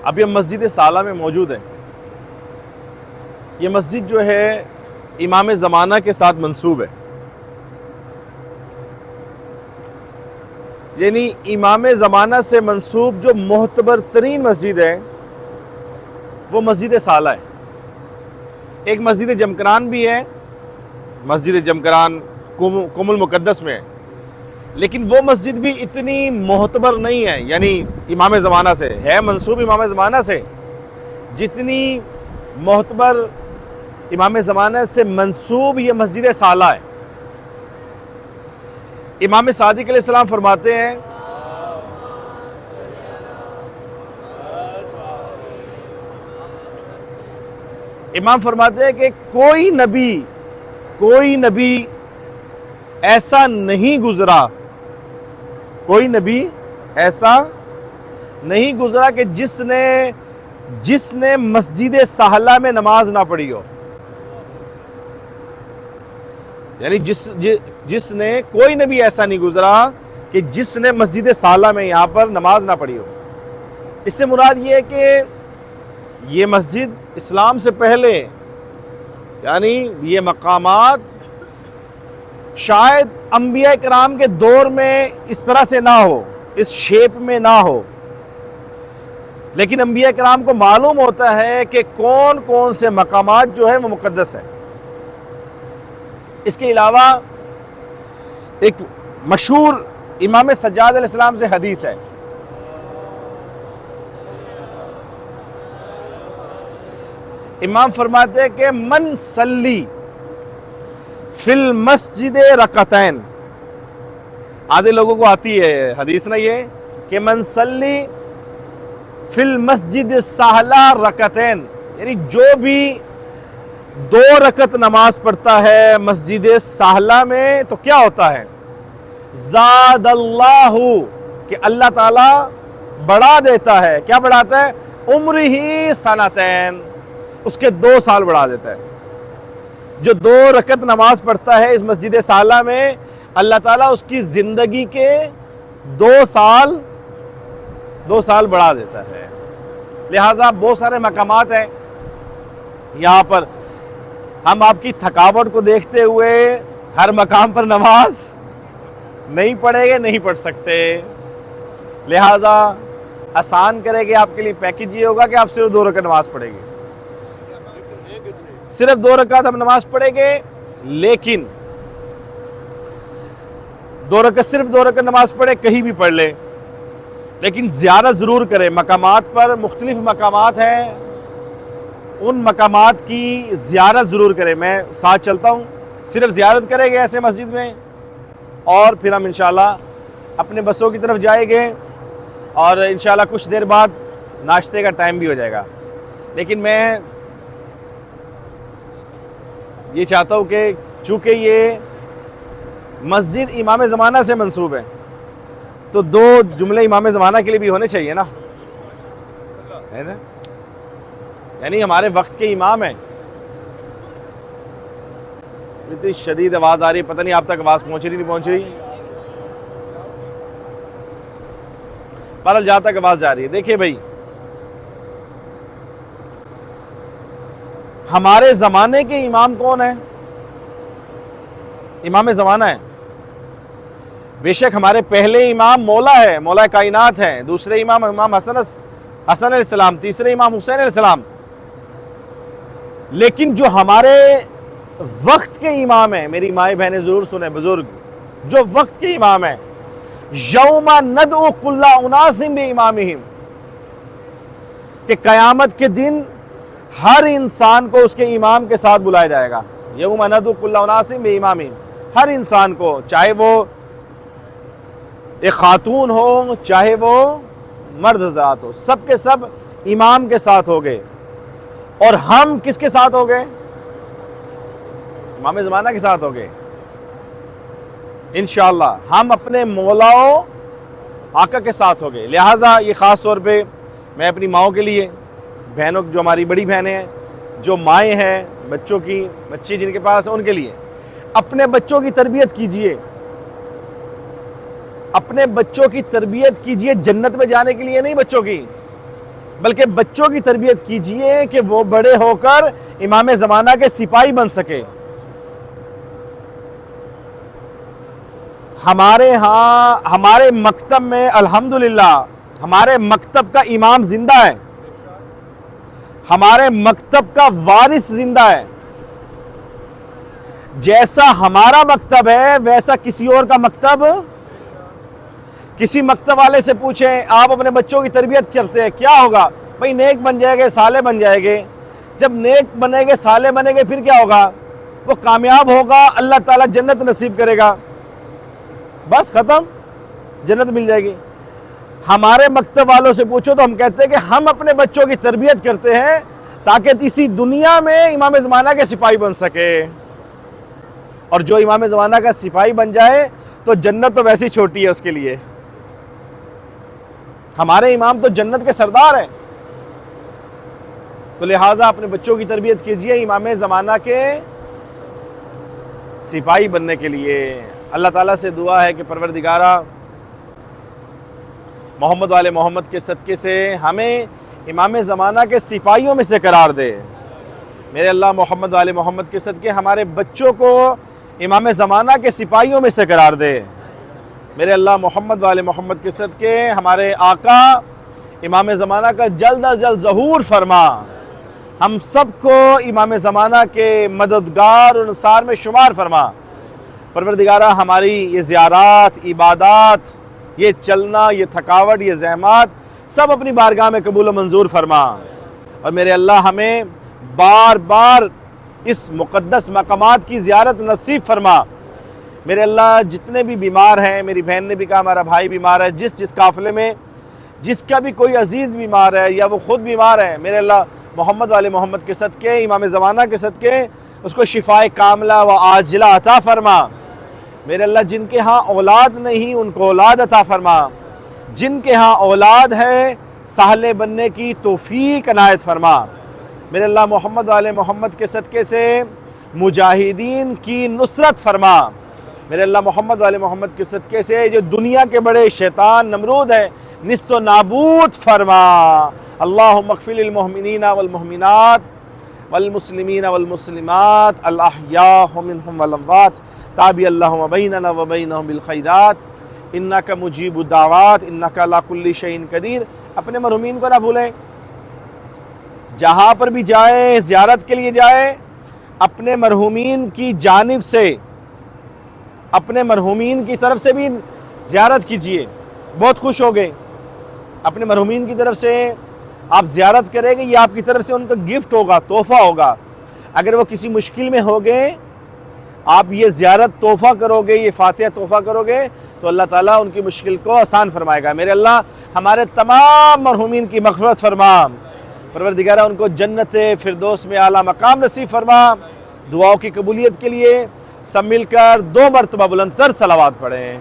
اب یہ مسجد سالہ میں موجود ہے. یہ مسجد جو ہے امام زمانہ کے ساتھ منسوب ہے. یعنی امام زمانہ سے منسوب جو معتبر ترین مسجد ہے وہ مسجد سالہ ہے. ایک مسجد جمکران بھی ہے، مسجد جمکران قم المقدس میں ہے، لیکن وہ مسجد بھی اتنی معتبر نہیں ہے، یعنی امام زمانہ سے ہے منسوب امام زمانہ سے، جتنی معتبر امام زمانہ سے منسوب یہ مسجد سالہ ہے. امام صادق علیہ السلام فرماتے ہیں امام فرماتے ہیں کہ کوئی نبی ایسا نہیں گزرا، کوئی نبی ایسا نہیں گزرا کہ جس نے مسجد سہلہ میں نماز نہ پڑھی ہو. یعنی جس نے کوئی نبی ایسا نہیں گزرا کہ جس نے مسجد سالہ میں یہاں پر نماز نہ پڑھی ہو. اس سے مراد یہ ہے کہ یہ مسجد اسلام سے پہلے، یعنی یہ مقامات شاید انبیاء کرام کے دور میں اس طرح سے نہ ہو، اس شیپ میں نہ ہو، لیکن انبیاء کرام کو معلوم ہوتا ہے کہ کون کون سے مقامات جو ہیں وہ مقدس ہیں. اس کے علاوہ ایک مشہور امام سجاد علیہ السلام سے حدیث ہے. امام فرماتے ہیں کہ من صلی فی المسجد رکعتین، آدھے لوگوں کو آتی ہے حدیث نا یہ کہ من صلی فی المسجد سہلہ رکعتین، یعنی جو بھی 2 رکعت نماز پڑھتا ہے مسجد سہلہ میں تو کیا ہوتا ہے؟ زاد اللہ، کہ اللہ تعالیٰ بڑھا دیتا ہے. کیا بڑھاتا ہے؟ عمرہ سنتین، اس کے 2 سال بڑھا دیتا ہے. جو 2 رکعت نماز پڑھتا ہے اس مسجد سالہ میں، اللہ تعالیٰ اس کی زندگی کے 2 سال بڑھا دیتا ہے. لہٰذا بہت سارے مقامات ہیں یہاں پر. ہم آپ کی تھکاوٹ کو دیکھتے ہوئے ہر مقام پر نماز نہیں پڑھیں گے، نہیں پڑھ سکتے. لہٰذا آسان کرے گے آپ کے لیے پیکج یہ ہوگا کہ آپ صرف 2 رکعت نماز پڑھیں گے، صرف 2 رکعت ہم نماز پڑھیں گے. لیکن 2 رکعت صرف 2 رکعت نماز پڑھے، کہیں بھی پڑھ لیں، لیکن زیارت ضرور کریں. مقامات پر مختلف مقامات ہیں، ان مقامات کی زیارت ضرور کریں. میں ساتھ چلتا ہوں، صرف زیارت کریں گے ایسے مسجد میں، اور پھر ہم انشاءاللہ اپنے بسوں کی طرف جائیں گے، اور انشاءاللہ کچھ دیر بعد ناشتے کا ٹائم بھی ہو جائے گا. لیکن میں یہ چاہتا ہوں کہ چونکہ یہ مسجد امام زمانہ سے منسوب ہے تو 2 جملے امام زمانہ کے لیے بھی ہونے چاہیے نا، ہے نا؟ یعنی ہمارے وقت کے امام ہیں. اتنی شدید آواز آ رہی ہے، پتہ نہیں آپ تک آواز پہنچ رہی نہیں پہنچ رہی. بہرحال جہاں تک آواز جا رہی ہے. دیکھیے بھائی، ہمارے زمانے کے امام کون ہیں؟ امام زمانہ ہیں. بے شک ہمارے پہلے امام مولا ہے، مولا کائنات ہیں. دوسرے امام حسن علیہ السلام، تیسرے امام حسین علیہ السلام. لیکن جو ہمارے وقت کے امام ہیں، میری مائیں بہنیں ضرور سنیں بزرگ، جو وقت کے امام ہیں، یوم ندعو کل اناس بامامہم، کہ قیامت کے دن ہر انسان کو اس کے امام کے ساتھ بلایا جائے گا. یوم ندعو کل اناس بامامہم، ہر انسان کو، چاہے وہ ایک خاتون ہو چاہے وہ مرد ذات ہو، سب کے سب امام کے ساتھ ہو گئے. اور ہم کس کے ساتھ ہو گئے؟ امام زمانہ کے ساتھ ہو گئے. انشاءاللہ ہم اپنے مولا و آقا کے ساتھ ہو گئے. لہٰذا یہ خاص طور پہ میں اپنی ماؤں کے لیے، بہنوں جو ہماری بڑی بہنیں ہیں، جو مائیں ہیں، بچوں کی بچی جن کے پاس ہیں، ان کے لیے اپنے بچوں کی تربیت کیجئے، اپنے بچوں کی تربیت کیجئے. جنت میں جانے کے لیے نہیں بچوں کی، بلکہ بچوں کی تربیت کیجئے کہ وہ بڑے ہو کر امام زمانہ کے سپاہی بن سکے. ہمارے ہاں ہمارے مکتب میں الحمدللہ ہمارے مکتب کا امام زندہ ہے، ہمارے مکتب کا وارث زندہ ہے. جیسا ہمارا مکتب ہے ویسا کسی اور کا مکتب. کسی مکتب والے سے پوچھیں آپ اپنے بچوں کی تربیت کرتے ہیں کیا ہوگا؟ بھئی نیک بن جائے گے، صالح بن جائے گے. جب نیک بنے گے، صالح بنے گے، پھر کیا ہوگا؟ وہ کامیاب ہوگا، اللہ تعالیٰ جنت نصیب کرے گا، بس ختم، جنت مل جائے گی. ہمارے مکتب والوں سے پوچھو تو ہم کہتے ہیں کہ ہم اپنے بچوں کی تربیت کرتے ہیں تاکہ اسی دنیا میں امام زمانہ کے سپاہی بن سکے. اور جو امام زمانہ کا سپاہی بن جائے تو جنت تو ویسی چھوٹی ہے اس کے لیے. ہمارے امام تو جنت کے سردار ہیں. تو لہٰذا اپنے بچوں کی تربیت کیجئے امام زمانہ کے سپاہی بننے کے لیے. اللہ تعالیٰ سے دعا ہے کہ پروردگارہ محمد والے محمد کے صدقے سے ہمیں امام زمانہ کے سپاہیوں میں سے قرار دے. میرے اللہ محمد والے محمد کے صدقے ہمارے بچوں کو امام زمانہ کے سپاہیوں میں سے قرار دے. میرے اللہ محمد والے محمد کے صدقے ہمارے آقا امام زمانہ کا جلد از جلد ظہور فرما. ہم سب کو امام زمانہ کے مددگار اور انصار میں شمار فرما. پروردگارہ ہماری یہ زیارات، عبادات، یہ چلنا، یہ تھکاوٹ، یہ زحمات سب اپنی بارگاہ میں قبول و منظور فرما. اور میرے اللہ ہمیں بار بار اس مقدس مقامات کی زیارت نصیب فرما. میرے اللہ جتنے بھی بیمار ہیں، میری بہن نے بھی کہا ہمارا بھائی بیمار ہے، جس قافلے میں جس کا بھی کوئی عزیز بیمار ہے یا وہ خود بیمار ہے، میرے اللہ محمد والے محمد کے صدقے، امام زمانہ کے صدقے اس کو شفائے کاملہ و عاجلہ عطا فرما. میرے اللہ جن کے ہاں اولاد نہیں ان کو اولاد عطا فرما. جن کے ہاں اولاد ہے صالح بننے کی توفیق عنایت فرما. میرے اللہ محمد والے محمد کے صدقے سے مجاہدین کی نصرت فرما. میرے اللہ محمد والے محمد کے صدقے سے جو دنیا کے بڑے شیطان نمرود ہیں نست و نابود فرما. اللہم اغفر للمؤمنین والمؤمنات والمسلمین والمسلمات الاحیاء منہم والاموات تابع اللہم بیننا وبینہم بالخیرات انکا مجیب الدعوات انکا علی کل شیء قدیر. اپنے مرحومین کو نہ بھولیں، جہاں پر بھی جائیں زیارت کے لیے جائیں اپنے مرحومین کی جانب سے، اپنے مرحومین کی طرف سے بھی زیارت کیجئے، بہت خوش ہوگے. اپنے مرحومین کی طرف سے آپ زیارت کریں گے، یہ آپ کی طرف سے ان کا گفٹ ہوگا، تحفہ ہوگا. اگر وہ کسی مشکل میں ہوگے آپ یہ زیارت تحفہ کرو گے، یہ فاتحہ تحفہ کرو گے تو اللہ تعالیٰ ان کی مشکل کو آسان فرمائے گا. میرے اللہ ہمارے تمام مرحومین کی مغفرت فرما. پروردگارہ ان کو جنت فردوس میں اعلیٰ مقام نصیب فرما. دعاؤں کی قبولیت کے لیے سب مل کر 2 مرتبہ بلند تر صلوات پڑھیں.